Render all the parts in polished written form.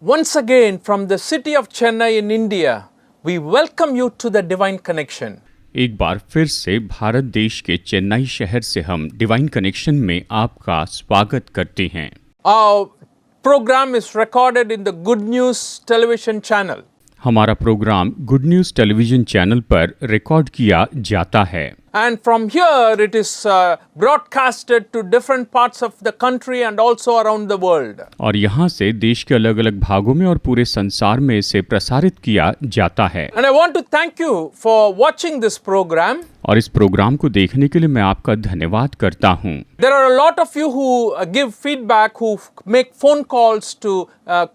Once again, from the city of Chennai in India, we welcome you to the Divine Connection. एक बार फिर से भारत देश के चेन्नई शहर से हम डिवाइन कनेक्शन में आपका स्वागत करते हैं। Our program is recorded in the Good News television channel. हमारा program good news television channel पर रिकॉर्ड किया जाता है। And from here it is broadcasted to different parts of the country and also around the world. और यहाँ से देश के अलग अलग भागों में और पूरे संसार में इसे प्रसारित किया जाता है। And I want to thank you for watching this program. और इस प्रोग्राम को देखने के लिए मैं आपका धन्यवाद करता हूँ। There are a lot of you who give feedback, who make phone calls to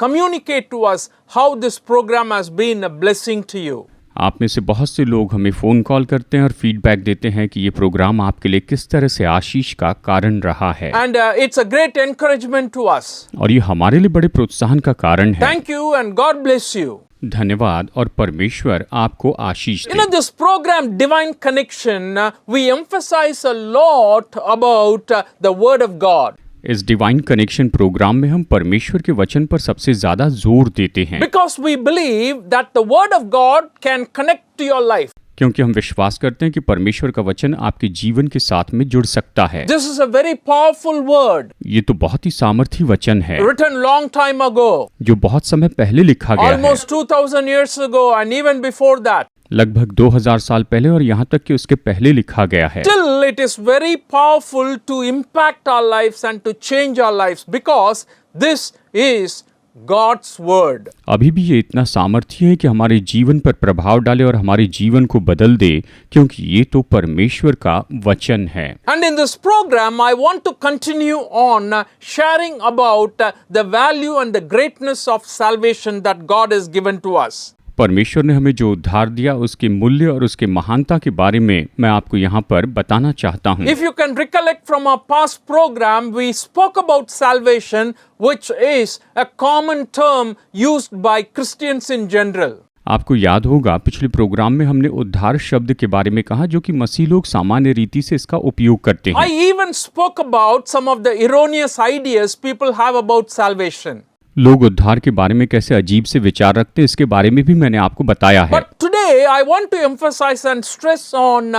communicate to us how this program has been a blessing to you. आप में से बहुत से लोग हमें फ़ोन कॉल करते हैं और फीडबैक देते हैं कि ये प्रोग्राम आपके लिए किस तरह से आशीष का कारण रहा है। And it's a great encouragement to us. और ये हमारे लिए बड़े प्रोत्साहन का कारण है। Thank you and God bless you. धन्यवाद और परमेश्वर आपको आशीष दे। You know, this program Divine Connection, we emphasize a lot about the Word of God. इस डिवाइन कनेक्शन प्रोग्राम में हम परमेश्वर के वचन पर सबसे ज्यादा जोर देते हैं। Because we believe that the Word of God can connect to your life. क्योंकि हम विश्वास करते हैं कि परमेश्वर का वचन आपके जीवन के साथ में जुड़ सकता है। This is a very powerful word. ये तो बहुत ही सामर्थी वचन है, Written long time ago. जो बहुत समय पहले लिखा गया है। Almost 2000 years ago and even before that. लगभग 2000 साल पहले और यहाँ तक कि उसके पहले लिखा गया है। Still, it is very powerful to impact our lives and to change our lives because this is God's word. अभी भी ये इतना सामर्थ्य है कि हमारे जीवन पर प्रभाव डाले और हमारे जीवन को बदल दे, क्योंकि ये तो परमेश्वर का वचन है। And in this program, I want to continue on sharing about the value and the greatness of salvation that God has given to us. परमेश्वर ने हमें जो उद्धार दिया उसके मूल्य और उसके महानता के बारे में मैं आपको यहाँ पर बताना चाहता हूँ। If you can recollect from our past program, we spoke about salvation, which is a common term used by Christians in general. आपको याद होगा पिछले प्रोग्राम में हमने उद्धार शब्द के बारे में कहा, जो कि मसीह लोग सामान्य रीति से इसका उपयोग करते हैं। I even spoke about some of the erroneous ideas people have about salvation. लोग उद्धार के बारे में कैसे अजीब से विचार रखते हैं, इसके बारे में भी मैंने आपको बताया है। But today I want to emphasize and stress on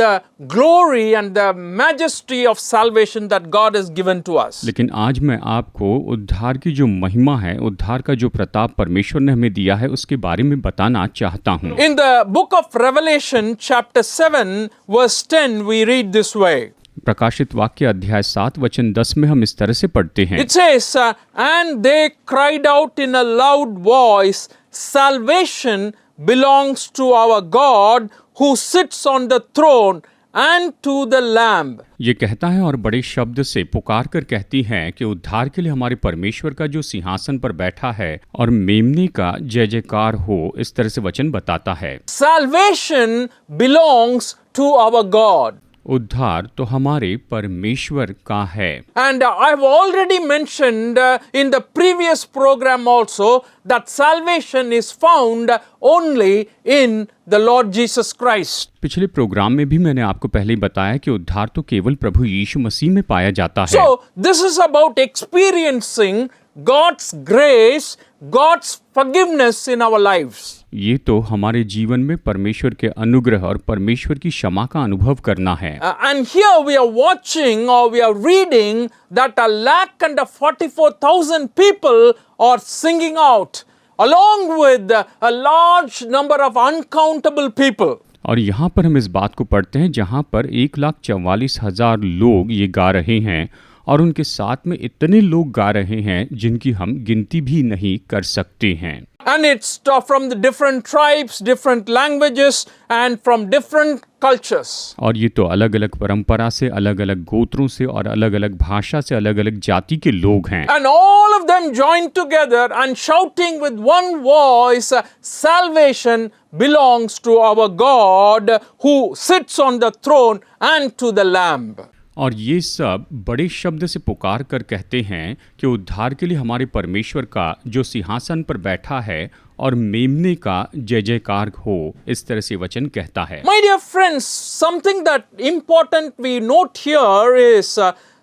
the glory and the majesty of salvation that God has given to us. लेकिन आज मैं आपको उद्धार की जो महिमा है, उद्धार का जो प्रताप परमेश्वर ने हमें दिया है, उसके बारे में बताना चाहता हूँ। In the book of Revelation chapter 7 verse 10 we read this way. प्रकाशित वाक्य अध्याय 7 वचन 10 में हम इस तरह से पढ़ते हैं। It says, and they cried out in a loud voice, salvation belongs to our God who sits on the throne and to the Lamb. ये कहता है और बड़े शब्द से पुकार कर कहती हैं कि उद्धार के लिए हमारे परमेश्वर का जो सिंहासन पर बैठा है और मेमने का जय जयकार हो, इस तरह से वचन बताता है। Salvation belongs to our God. उद्धार तो हमारे परमेश्वर का है। And I've already mentioned in the previous program also that salvation is found only in the Lord Jesus Christ. पिछले प्रोग्राम में भी मैंने आपको पहले ही बताया कि उद्धार तो केवल प्रभु यीशु मसीह में पाया जाता है। So this is about experiencing God's grace, God's forgiveness in our lives. ये तो हमारे जीवन में परमेश्वर के अनुग्रह और परमेश्वर की क्षमा का अनुभव करना है। And here we are watching or we are reading that 144,000 people are singing out along with a large number of uncountable people. और यहाँ पर हम इस बात को पढ़ते हैं जहाँ पर 1,44,000 लोग ये गा रहे हैं और उनके साथ में इतने लोग गा रहे हैं जिनकी हम गिनती भी नहीं कर सकते हैं। And it's from the different tribes, different languages and from different cultures. और ये तो अलग अलग परंपरा से, अलग अलग गोत्रों से और अलग अलग भाषा से, अलग अलग जाति के लोग हैं। And all of them joined together and shouting with one voice, salvation belongs to our God who sits on the throne and to the Lamb. और ये सब बड़े शब्द से पुकार कर कहते हैं कि उद्धार के लिए हमारे परमेश्वर का जो सिंहासन पर बैठा है और मेमने का जय जयकार हो, इस तरह से वचन कहता है। My dear friends, something that important we note here is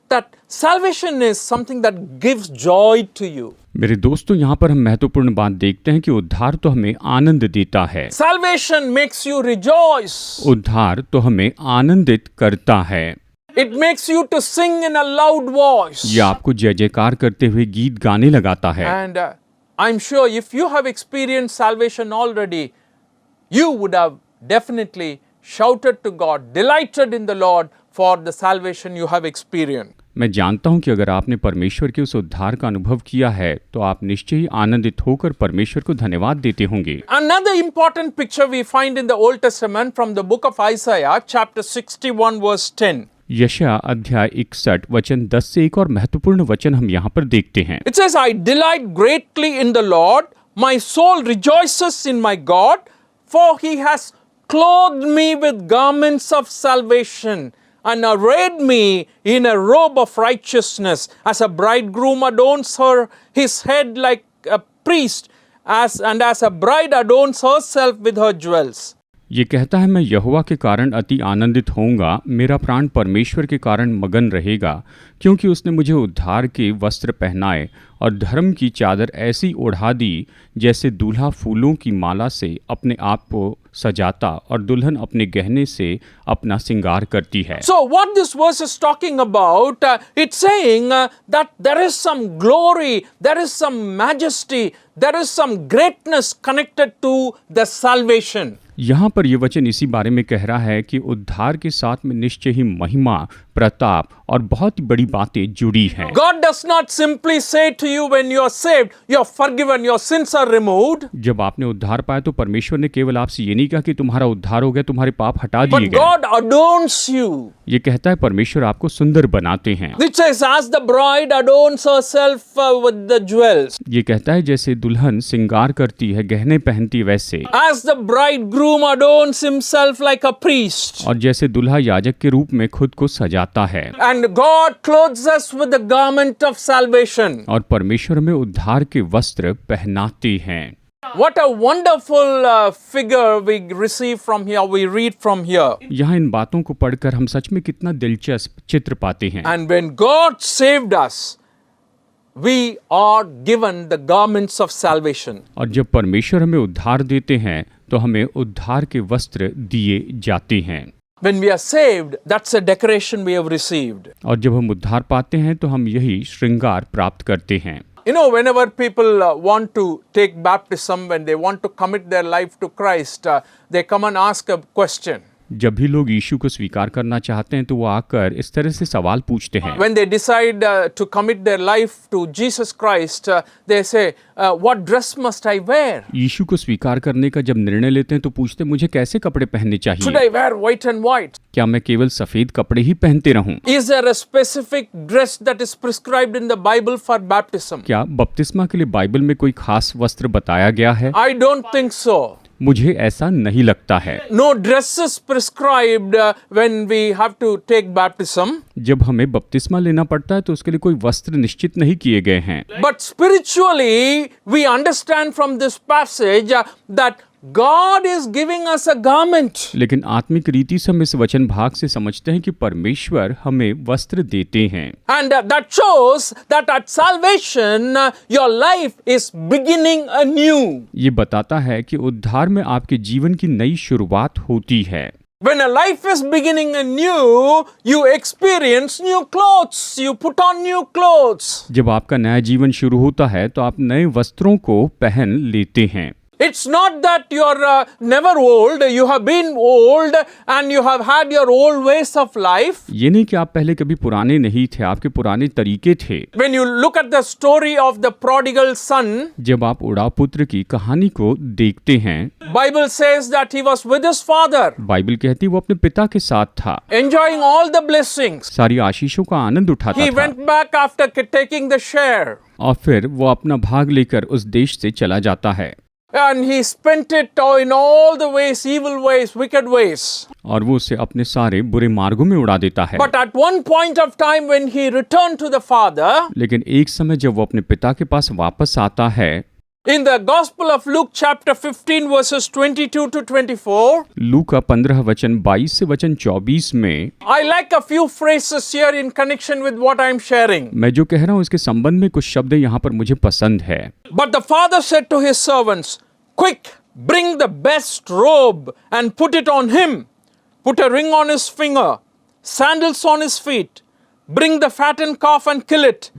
that salvation is something that gives joy to you. मेरे दोस्तों, यहाँ पर हम महत्वपूर्ण बात देखते हैं कि उद्धार तो हमें आनंद देता है। Salvation makes you rejoice. उद्धार तो हमें आनंदित करता है। It makes you to sing in a loud voice. ये आपको जय जयकार करते हुए गीत गाने लगाता है। And I'm sure if you have experienced salvation already, you would have definitely shouted to God, delighted in the Lord for the salvation you have experienced. मैं जानता हूं कि अगर आपने परमेश्वर के उस उद्धार का अनुभव किया है तो आप निश्चय ही आनंदित होकर परमेश्वर को धन्यवाद देते होंगे। Another important picture we find in the Old Testament from the book of Isaiah, chapter 61, verse 10. यशायाह अध्याय 61 वचन 10 से एक और महत्वपूर्ण वचन हम यहाँ पर देखते हैं। It says, I delight greatly in the Lord, my soul rejoices in my God, for he has clothed me with garments of salvation and arrayed me in a robe of righteousness, as a bridegroom adorns his head like a priest, and as a bride adorns herself with her jewels. ये कहता है, मैं यहोवा के कारण अति आनंदित होऊंगा, मेरा प्राण परमेश्वर के कारण मगन रहेगा, क्योंकि उसने मुझे उद्धार के वस्त्र पहनाए और धर्म की चादर ऐसी ओढ़ा दी जैसे दूल्हा फूलों की माला से अपने आप को सजाता और दुल्हन अपने गहने से अपना श्रृंगार करती है। So what this verse is talking about, it's saying that there is some glory, there is some majesty, there is some greatness connected to the salvation. यहाँ पर यह वचन इसी बारे में कह रहा है कि उद्धार के साथ में निश्चय ही महिमा, प्रताप और बहुत ही बड़ी बातें जुड़ी हैं। God does not simply say to you when you are saved, you are forgiven, your sins are removed. जब आपने उद्धार पाया तो परमेश्वर ने केवल आपसे ये नहीं कहा कि तुम्हारा उद्धार हो गया, तुम्हारे पाप हटा दिए But गए। God adorns you. ये कहता है परमेश्वर आपको सुंदर बनाते हैं। It says, as the bride adorns herself with the jewels. ये कहता है जैसे दुल्हन श्रृंगार करती है, गहने पहनती है, वैसे। As the bridegroom adorns himself like a priest. और जैसे दूल्हा याजक के रूप में खुद को सजाता है। And God clothes us with the garment of salvation. और परमेश्वर में उद्धार के वस्त्र पहनाते हैं। What a wonderful figure we receive from here, we read from here. यहाँ इन बातों को पढ़कर हम सच में कितना दिलचस्प चित्र पाते हैं। And when God saved us, we are given the garments of salvation. और जब परमेश्वर हमें उद्धार देते हैं तो हमें उद्धार के वस्त्र दिए जाते हैं। When we are saved, that's a decoration we have received. और जब हम उद्धार पाते हैं तो हम यही श्रृंगार प्राप्त करते हैं। You know, whenever people want to take baptism, when they want to commit their life to Christ, they come and ask a question. जब भी लोग यीशु को स्वीकार करना चाहते हैं तो वो आकर इस तरह से सवाल पूछते हैं। When they decide to commit their life to Jesus Christ, they say, what dress must I wear? यीशु को स्वीकार करने का जब निर्णय लेते हैं तो पूछते हैं, मुझे कैसे कपड़े पहनने Should चाहिए? I wear white and white? क्या मैं केवल सफेद कपड़े ही पहनते रहूं? Is there a specific dress that is prescribed in the Bible for baptism? क्या बपतिस्मा के लिए बाइबल में कोई खास वस्त्र बताया गया है? I don't think so. मुझे ऐसा नहीं लगता है। No dress is prescribed when we have to take baptism. जब हमें बपतिस्मा लेना पड़ता है तो उसके लिए कोई वस्त्र निश्चित नहीं किए गए हैं। But spiritually, we understand from this passage that God is giving us a garment. लेकिन आत्मिक रीति से हम इस वचन भाग से समझते हैं कि परमेश्वर हमें वस्त्र देते हैं। And that shows that at salvation, your life is beginning anew. ये बताता है कि उद्धार में आपके जीवन की नई शुरुआत होती है। When a life is beginning anew, you experience new clothes. You put on new clothes. जब आपका नया जीवन शुरू होता है तो आप नए वस्त्रों को पहन लेते हैं। It's not that you're never old, you have been old and you have had your old ways of life. ये नहीं कि आप पहले कभी पुराने नहीं थे, आपके पुराने तरीके थे। When you look at the story of the prodigal son, जब आप उड़ाव पुत्र की कहानी को देखते हैं, Bible says that he was with his father, Bible कहती है वो अपने पिता के साथ था, enjoying all the blessings. सारी आशीषों का आनंद उठाता He था went back after taking the share. और फिर वो अपना भाग लेकर उस देश से चला जाता है। And he spent it in all the ways, evil ways, wicked ways. और वो उसे अपने सारे बुरे मार्गों में उड़ा देता है। But at one point of time when he returned to the father, लेकिन एक समय जब वो अपने पिता के पास वापस आता है, In the Gospel of Luke chapter 15 verses 22 to 24, लू का 15 वचन 22 से वचन 24 में I like a few phrases here in connection with what I am sharing. मैं जो कह रहा हूँ इसके संबंध में कुछ शब्द यहाँ पर मुझे पसंद है। But the father said to his servants, "Quick, bring the best robe and put it on him. Put a ring on his finger, sandals on his feet. Bring the fattened calf and kill it.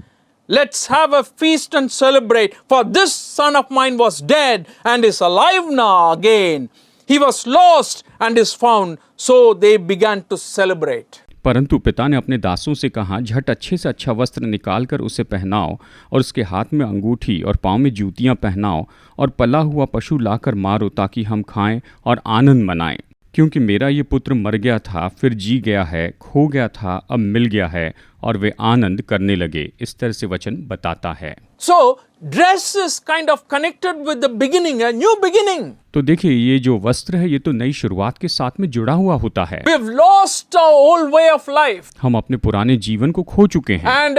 Let's have a feast and celebrate. For this son of mine was dead and is alive now again. He was lost and is found." So they began to celebrate. परंतु पिता ने अपने दासों से कहा, झट अच्छे से अच्छा वस्त्र निकाल कर उसे पहनाओ और उसके हाथ में अंगूठी और पाँव में जूतियाँ पहनाओ और पला हुआ पशु लाकर मारो ताकि हम खाएं और आनंद मनाएं। क्योंकि मेरा ये पुत्र मर गया था, फिर जी गया है, खो गया था, अब मिल गया है, और वे आनंद करने लगे। इस तरह से वचन बताता है। So dress is kind of connected with the beginning, a new beginning. तो देखिए, ये जो वस्त्र है ये तो नई शुरुआत के साथ में जुड़ा हुआ होता है। We have lost our old way of life. हम अपने पुराने जीवन को खो चुके हैं And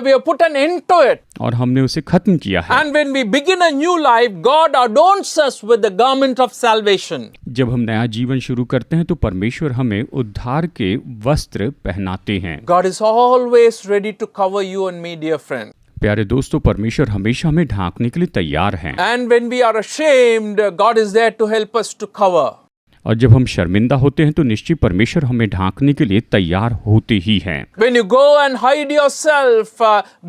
we have put an end to it. और हमने उसे खत्म किया है। And when we begin a new life, God adorns us with the garment of salvation. जब हम नया जीवन शुरू करते हैं तो परमेश्वर हमें उद्धार के वस्त्र पहनाते हैं। God is always ready to cover you and me, dear friend. प्यारे दोस्तों, परमेश्वर हमेशा हमें ढांकने के लिए तैयार हैं। And when we are ashamed, God is there to help us to cover. और जब हम शर्मिंदा होते हैं तो निश्चय परमेश्वर हमें ढांकने के लिए तैयार होते ही हैं। When you go and hide yourself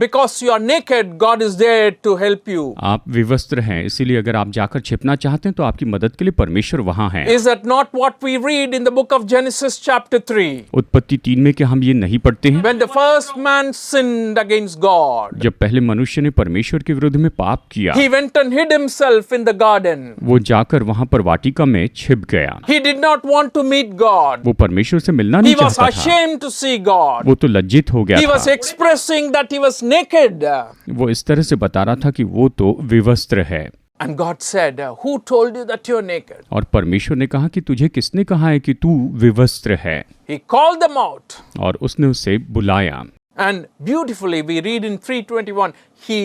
because you are naked, God is there to help you. आप विवस्त्र हैं, इसीलिए अगर आप जाकर छिपना चाहते हैं तो आपकी मदद के लिए परमेश्वर वहां हैं। Is that not what we read in the book of Genesis chapter 3? उत्पत्ति 3 में क्या हम ये नहीं पढ़ते हैं? When the first man sinned against God, जब पहले मनुष्य ने परमेश्वर के विरुद्ध में पाप किया, he went and hid himself in the garden. वो जाकर वहां पर वाटिका में छिप गया। He did not want to meet God. वो परमेश्वर से मिलना He नहीं was चाहता था। ashamed to see God. वो तो लज्जित हो गया He was था। expressing that he was naked. वो इस तरह से बता रहा था कि वो तो विवस्त्र है। And God said, "Who told you that you're naked?" और परमेश्वर ने कहा कि तुझे किसने कहा है कि तू विवस्त्र है? He called them out. और उसने उसे बुलाया। And beautifully we read in 3:21, he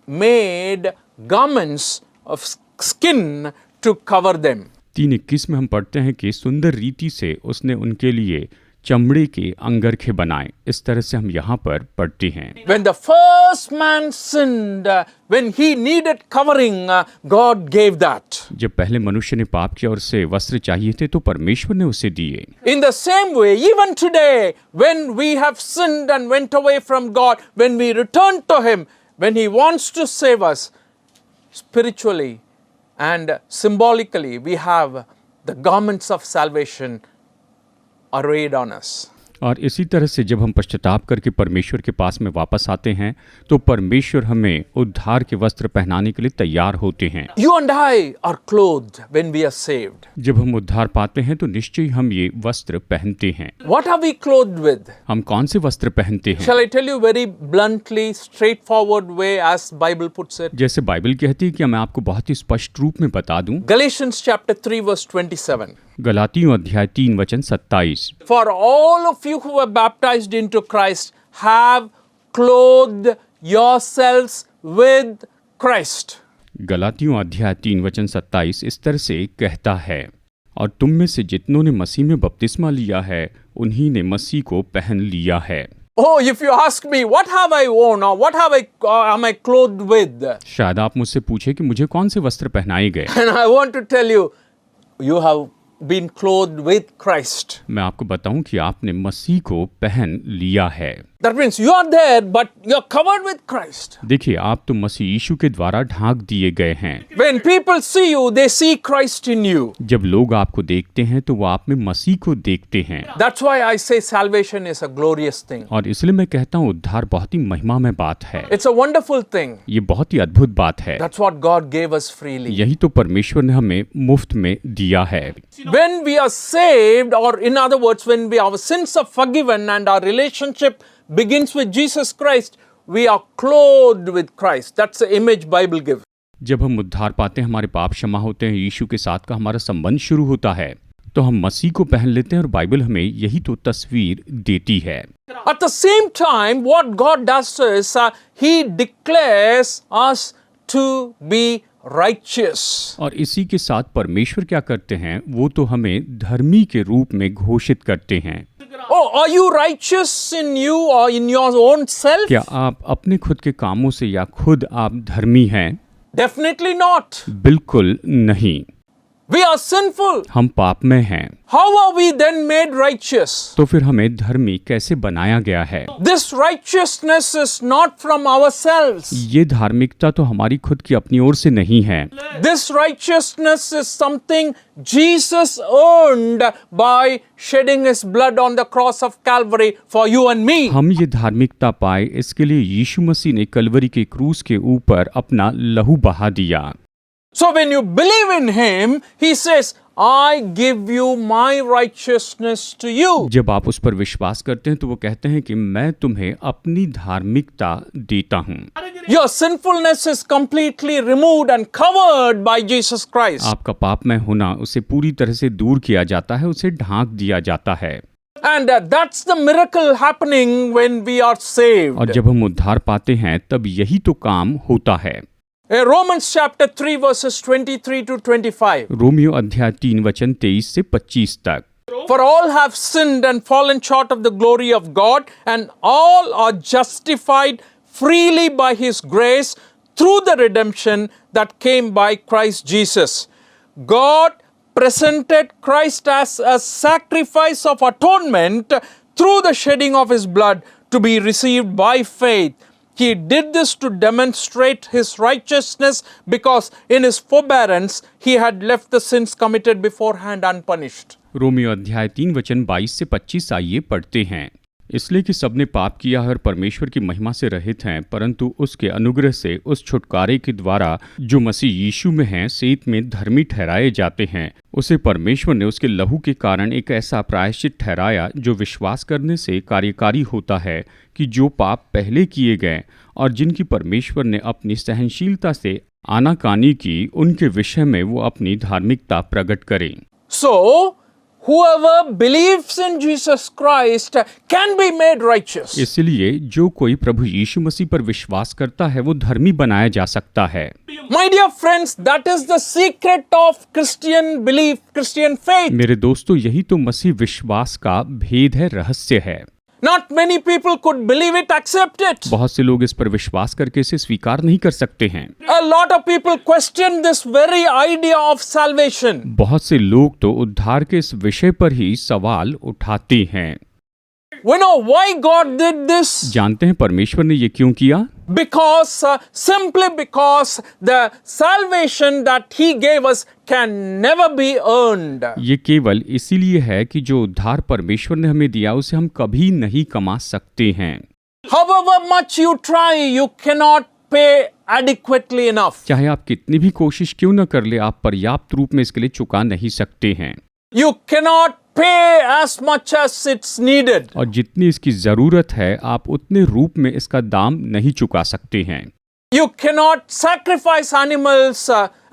made garments of skin to cover them. 3:21 में हम पढ़ते हैं कि सुंदर रीति से उसने उनके लिए चमड़े के अंगरखे बनाए। इस तरह से हम यहाँ पर पढ़ते हैं। When the first man sinned, when he needed covering, God gave that. जब पहले मनुष्य ने पाप किया और उसे वस्त्र चाहिए थे तो परमेश्वर ने उसे दिए। In the same way, even today, when we have sinned and went away from God, when we return to Him, when He wants to save us spiritually and symbolically, we have the garments of salvation arrayed on us. और इसी तरह से जब हम पश्चाताप करके परमेश्वर के पास में वापस आते हैं तो परमेश्वर हमें उद्धार के वस्त्र पहनाने के लिए तैयार होते हैं। You and I are clothed when we are saved. जब हम उद्धार पाते हैं तो निश्चय हम ये वस्त्र पहनते हैं। What are we clothed with? हम कौन से वस्त्र पहनते हैं? Shall I tell you very bluntly, straightforward way as Bible puts it? जैसे बाइबल कहती है कि मैं आपको बहुत ही स्पष्ट रूप में बता दूं। Galatians chapter 3 verse 27. गलातियों अध्याय 3 वचन 27। For all of you who were baptized into Christ have clothed yourselves with Christ. गलातियों अध्याय 3 वचन 27 इस तरह से कहता है, और तुम में से जितनों ने मसीह में बपतिस्मा लिया है उन्हीं ने मसीह को पहन लिया है। Oh, if you ask me, what have I worn or what am I clothed with? शायद आप मुझसे पूछे कि मुझे कौन से वस्त्र पहनाए गए। And I want to tell you, you have been clothed with Christ. मैं आपको बताऊं कि आपने मसीह को पहन लिया है। That means you are there, but you are covered with Christ. देखिए, आप तो मसीह यीशु के द्वारा ढांक दिए गए हैं। When people see you, they see Christ in you. जब लोग आपको देखते हैं तो वो आप में मसीह को देखते हैं। That's why I say salvation is a glorious thing. और इसलिए मैं कहता हूँ उद्धार बहुत ही महिमा में बात है। It's a wonderful thing. ये बहुत ही अद्भुत बात है। That's what God gave us freely. यही तो परमेश्वर ने हमें मुफ्त में दिया है। When we are saved, or in other words, when our sins are forgiven and our relationship begins with Jesus Christ, we are clothed with Christ. That's the image Bible gives. जब हम उद्धार पाते हैं, हमारे पाप क्षमा होते हैं, यीशु के साथ का हमारा संबंध शुरू होता है, तो हम मसीह को पहन लेते हैं और बाइबल हमें यही तो तस्वीर देती है। At the same time, what God does is He declares us to be righteous. और इसी के साथ परमेश्वर क्या करते हैं, वो तो हमें धर्मी के रूप में घोषित करते हैं। Oh, are you righteous in you or in your own self? क्या आप अपने खुद के कामों से या खुद आप धर्मी हैं? Definitely not. बिल्कुल नहीं, We are sinful. हम पाप में हैं। How are we then made righteous? तो फिर हमें धर्मी कैसे बनाया गया है? This righteousness is not from ourselves. ये धार्मिकता तो हमारी खुद की अपनी ओर से नहीं है। This righteousness is something Jesus earned by shedding his blood on the cross of Calvary for you and me. हम ये धार्मिकता पाए, इसके लिए यीशु मसीह ने कलवरी के क्रूस के ऊपर अपना लहू बहा दिया। So when you believe in him, he says, I give you my righteousness to you. जब आप उस पर विश्वास करते हैं तो वो कहते हैं कि मैं तुम्हें अपनी धार्मिकता देता हूँ। Your sinfulness is completely removed and covered by Jesus Christ. आपका पापमय होना उसे पूरी तरह से दूर किया जाता है, उसे ढांक दिया जाता है। And that's the miracle happening when we are saved. और जब हम उद्धार पाते हैं तब यही तो काम होता है। Romans chapter 3 verses 23 to 25. Romeo अध्याय 3 वचन 23 से 25 तक। For all have sinned and fallen short of the glory of God, and all are justified freely by his grace through the redemption that came by Christ Jesus. God presented Christ as a sacrifice of atonement through the shedding of his blood to be received by faith. He did this to demonstrate his righteousness because in his forbearance he had left the sins committed beforehand unpunished. Romeo अध्याय 3 वचन 22 से 25 आइए पढ़ते हैं। इसलिए कि सबने पाप किया है और परमेश्वर की महिमा से रहित हैं, परंतु उसके अनुग्रह से उस छुटकारे के द्वारा जो मसीह यीशु में है सेत में धर्मी ठहराए जाते हैं, उसे परमेश्वर ने उसके लहू के कारण एक ऐसा प्रायश्चित ठहराया जो विश्वास करने से कार्यकारी होता है कि जो पाप पहले किए गए और जिनकी परमेश्वर ने अपनी सहनशीलता से आनाकानी की, उनके विषय में वो अपनी धार्मिकता प्रकट करें। So, whoever believes in Jesus Christ can be made righteous. इसलिए जो कोई प्रभु यीशु मसीह पर विश्वास करता है वो धर्मी बनाया जा सकता है। My dear friends, that is the secret of Christian belief, Christian faith. मेरे दोस्तों, यही तो मसीह विश्वास का भेद है, रहस्य है। Not many people could believe it, accept it. बहुत से लोग इस पर विश्वास करके इसे स्वीकार नहीं कर सकते हैं। A lot of people question this very idea of salvation. बहुत से लोग तो उद्धार के इस विषय पर ही सवाल उठाते हैं। We know why God did this. जानते हैं परमेश्वर ने ये क्यों किया? Simply because the salvation that he gave us can never be earned. ये केवल इसीलिए है कि जो उद्धार परमेश्वर ने हमें दिया उसे हम कभी नहीं कमा सकते हैं। However much you try, you cannot pay adequately enough. चाहे आप कितनी भी कोशिश क्यों न कर ले, आप पर्याप्त रूप में इसके लिए चुका नहीं सकते हैं। You cannot pay as much as it's needed. और जितनी इसकी जरूरत है आप उतने रूप में इसका दाम नहीं चुका सकते हैं। You cannot sacrifice animals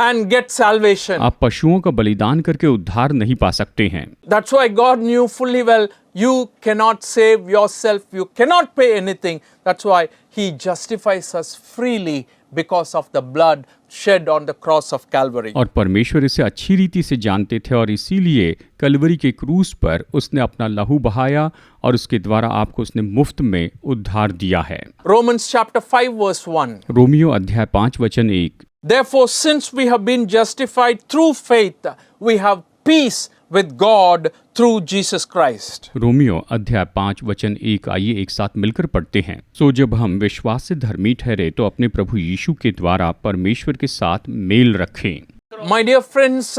and get salvation. आप पशुओं का बलिदान करके उद्धार नहीं पा सकते हैं। That's why God knew fully well you cannot save yourself, you cannot pay anything. That's why he justifies us freely because of the blood shed on the cross of Calvary. और परमेश्वर इसे अच्छी रीति से जानते थे और इसीलिए कलवरी के क्रूस पर उसने अपना लहू बहाया और उसके द्वारा आपको उसने मुफ्त में उद्धार दिया है। Romans chapter 5 verse 1. रोमियो अध्याय 5 वचन 1। Therefore, since we have been justified through faith, we have peace with God through Jesus Christ. Romeo अध्याय 5 वचन 1 आइए एक साथ मिलकर पढ़ते हैं। सो जब हम विश्वास से धर्मी ठहरे तो अपने प्रभु यीशु के द्वारा परमेश्वर के साथ मेल रखें। My dear friends,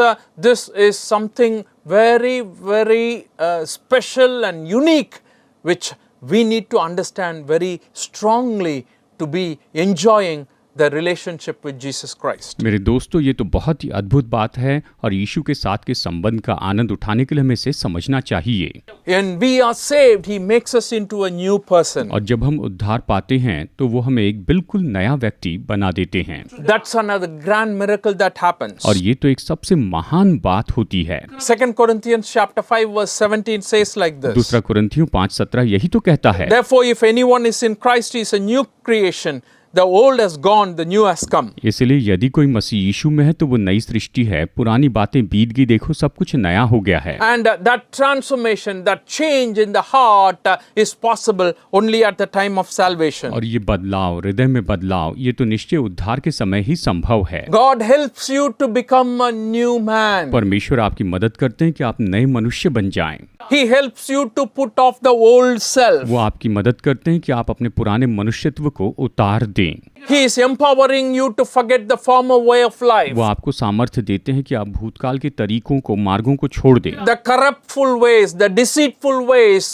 this is something very, very special and unique which we need to understand very strongly to be enjoying the relationship with Jesus Christ. मेरे दोस्तों, ये तो बहुत ही अद्भुत बात है और यीशु के साथ के संबंध का आनंद उठाने के लिए हमें इसे समझना चाहिए। When we are saved, He makes us into a new person. और जब हम उद्धार पाते हैं तो वो हमें एक बिल्कुल नया व्यक्ति बना देते हैं। That's another grand miracle that happens. और ये तो एक सबसे महान बात होती है। 2 Corinthians chapter 5 verse 17 says like this. दूसरा कुरिन्थियों 5:17 यही तो कहता है। Therefore, if anyone is in Christ, he is a new creation. the old has gone, the new has come. इसलिए यदि कोई मसीह यीशु में है तो वो नई सृष्टि है, पुरानी बातें बीत गई, देखो सब कुछ नया हो गया है। And that transformation, that change in the heart is possible only at the time of salvation. और ये बदलाव, हृदय में बदलाव, ये तो निश्चय उद्धार के समय ही संभव है। God helps you to become a new man. परमेश्वर आपकी मदद करते हैं कि आप नए मनुष्य बन जाएं। He helps you to put off the old self. वो आपकी मदद करते हैं कि आप अपने पुराने मनुष्यत्व को उतार दें। He is empowering you to forget the former way of life. वो आपको सामर्थ्य देते हैं कि आप भूतकाल के तरीकों को, मार्गों को छोड़ दें। The corruptful ways, the deceitful ways,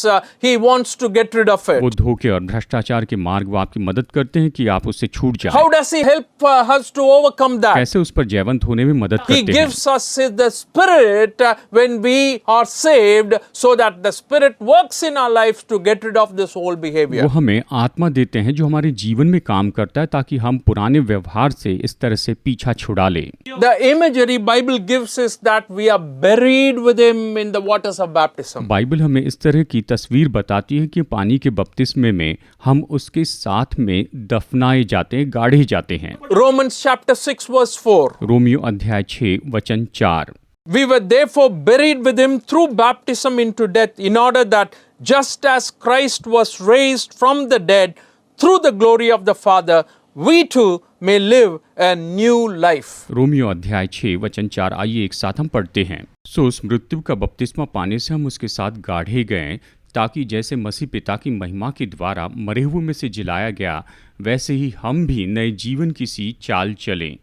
he wants to get rid of it. वो धोखे और भ्रष्टाचार के मार्ग वो आपकी मदद करते हैं कि आप उससे छूट जाएं। How does he help us to overcome that? कैसे उस पर जयवंत होने में मदद He करते हैं? gives us the Spirit when we are saved, so that the Spirit works in our lives to get rid of this old behavior. वो हमें आत्मा देते हैं जो हमारे जीवन में काम करता है ताकि हम पुराने व्यवहार से इस तरह से पीछा छुड़ा लें। The imagery Bible gives is that we are buried with Him in the waters of baptism. Bible हमें इस तरह की तस्वीर बताती है कि पानी के बपतिस्मे में हम उसके साथ में दफनाए जाते हैं, गाढ़े जाते हैं। Romans chapter 6 verse 4. रोमियो अध्याय 6 वचन 4। We were therefore buried with Him through baptism into death, in order that just as Christ was raised from the dead through the glory of the Father, we too may live a new life. Romeo अध्याय 6 वचन 4, आइए एक साथ हम पढ़ते हैं। सो उस मृत्यु का बपतिस्मा पाने से हम उसके साथ गाढ़े गए, ताकि जैसे मसीह पिता की महिमा के द्वारा मरे हुए में से जिलाया गया, वैसे ही हम भी नए जीवन की सी चाल चलें।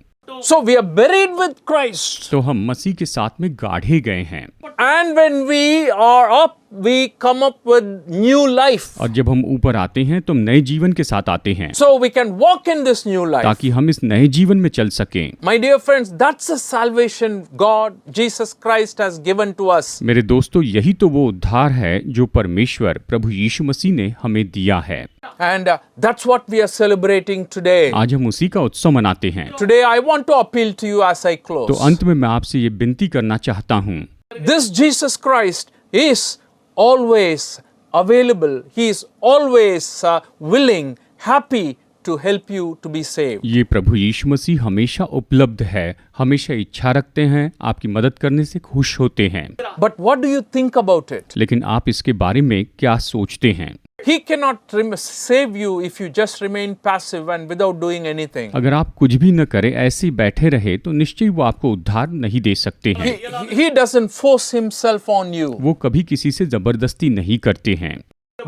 So we are buried with Christ. तो हम मसीह के साथ में गाढ़े गए हैं। And when we are up, we come up with new life. और जब हम ऊपर आते हैं तो हम नए जीवन के साथ आते हैं, So we can walk in this new life. ताकि हम इस नए जीवन में चल सकें। My dear friends, that's the salvation God, Jesus Christ has given to us. मेरे दोस्तों, यही तो वो उद्धार है जो परमेश्वर प्रभु यीशु मसीह ने हमें दिया है। And that's what we are celebrating today. आज हम उसी का उत्सव मनाते हैं। Today I want to appeal to you as I close. तो अंत में मैं आपसे ये विनती करना चाहता हूँ, This Jesus Christ is always available. He is always willing, happy to help you to be saved. ये प्रभु यीशु मसीह हमेशा उपलब्ध है, हमेशा इच्छा रखते हैं, आपकी मदद करने से खुश होते हैं। But what do you think about it? लेकिन आप इसके बारे में क्या सोचते हैं? He cannot save you if you just remain passive and without doing anything. अगर आप कुछ भी न करें, ऐसे ही बैठे रहे, तो निश्चय वो आपको उद्धार नहीं दे सकते हैं। He doesn't force himself on you. वो कभी किसी से जबरदस्ती नहीं करते हैं।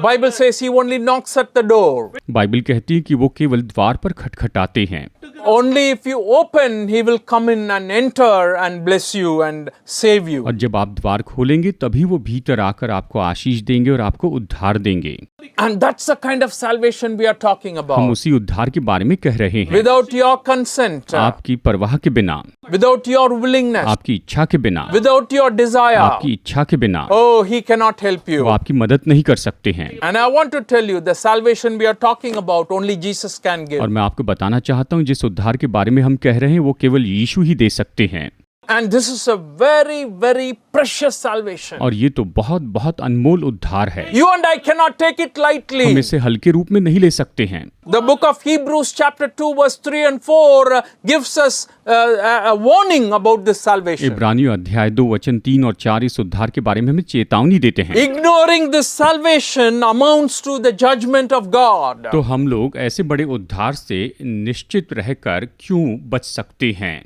Bible says he only knocks at the door. Bible कहती है कि वो केवल द्वार पर खटखटाते हैं। Only if you open, he will come in and enter and bless you and save you. और जब आप द्वार खोलेंगे तभी वो भीतर आकर आपको आशीष देंगे और आपको उद्धार देंगे। And that's the kind of salvation we are talking हम about. उसी उद्धार के बारे में कह रहे हैं। Without your consent, आपकी परवाह के बिना, without your willingness, आपकी इच्छा के बिना, without your desire, आपकी इच्छा के बिना oh, he cannot help वो you. आपकी मदद नहीं कर सकते हैं। And I want to tell you, the salvation we are talking about, only Jesus can give. और मैं आपको बताना चाहता हूँ, जिस उद्धार के बारे में हम कह रहे हैं वो केवल यीशु ही दे सकते हैं। And this is a very, very precious salvation. और ये तो बहुत बहुत अनमोल उद्धार है। You and I cannot take it lightly. हम इसे हल्के रूप में नहीं ले सकते हैं। The book of Hebrews chapter 2 verse 3 and 4 gives us a warning about this salvation. इब्रानियों अध्याय 2 वचन 3 और 4 इस उद्धार के बारे में हमें चेतावनी देते हैं। Ignoring this salvation amounts to the judgment of God. तो हम लोग ऐसे बड़े उद्धार से निश्चित रहकर क्यों बच सकते हैं?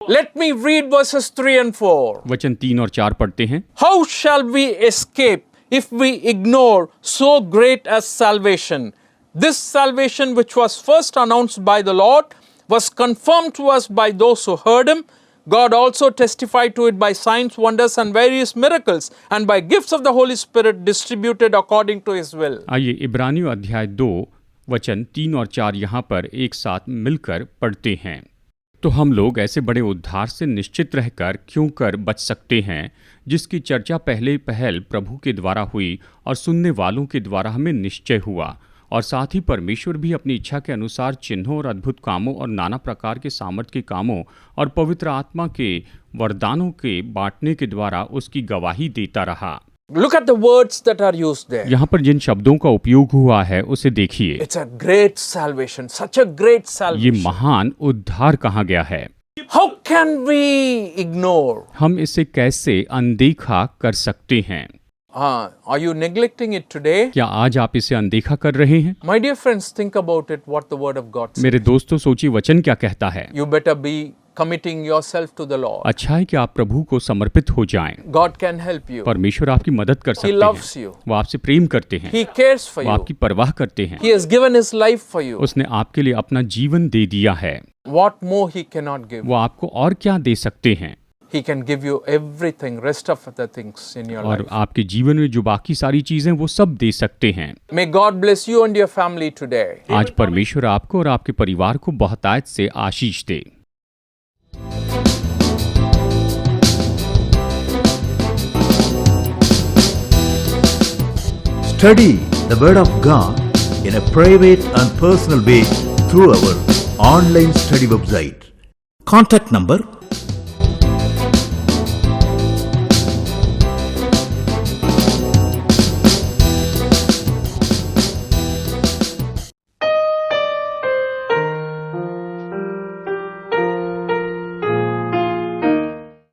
Let me read verses 3 and 4. वचन 3 और 4 पढ़ते हैं। How shall we escape if we ignore so great as salvation? This salvation which was first announced by the Lord was confirmed to us by those who heard him. God also testified to it by signs, wonders and various miracles, and by gifts of the Holy Spirit distributed according to his will. आइए इब्रानियों अध्याय 2 वचन 3 और 4 यहाँ पर एक साथ मिलकर पढ़ते हैं। तो हम लोग ऐसे बड़े उद्धार से निश्चित रहकर क्यों कर बच सकते हैं, जिसकी चर्चा पहले पहल प्रभु के द्वारा हुई और सुनने वालों के द्वारा हमें निश्चय हुआ, और साथ ही परमेश्वर भी अपनी इच्छा के अनुसार चिन्हों और अद्भुत कामों और नाना प्रकार के सामर्थ के कामों और पवित्र आत्मा के वरदानों के बांटने के द्वारा उसकी गवाही देता रहा। Look at the words that are used there. यहाँ पर जिन शब्दों का उपयोग हुआ है उसे देखिए। It's a great salvation, such a great ये salvation. महान उद्धार कहा गया है। How can we ignore? हम इसे कैसे अनदेखा कर सकते हैं? Are you neglecting it today? क्या आज आप इसे अनदेखा कर रहे हैं? My dear friends, think about it, what the word of God says. मेरे दोस्तों, सोचिए वचन क्या कहता है। You better be committing yourself to the Lord. अच्छा है कि आप प्रभु को समर्पित हो जाएं। God can help you. परमेश्वर आपकी मदद कर सकते loves हैं। you. वो आपसे प्रेम करते हैं। He cares for वो you. आपकी परवाह करते हैं। He has given his life for you. उसने आपके लिए अपना जीवन दे दिया है। What more he cannot give? वो आपको और क्या दे सकते हैं? He can give you everything, rest of the things in your और life. आपके जीवन में जो बाकी सारी चीजें वो सब दे सकते हैं। May God bless you and your family today. आज परमेश्वर आपको और आपके परिवार को बहुतायत से आशीष दे। Study the Word of God in a private and personal way through our online study website. Contact number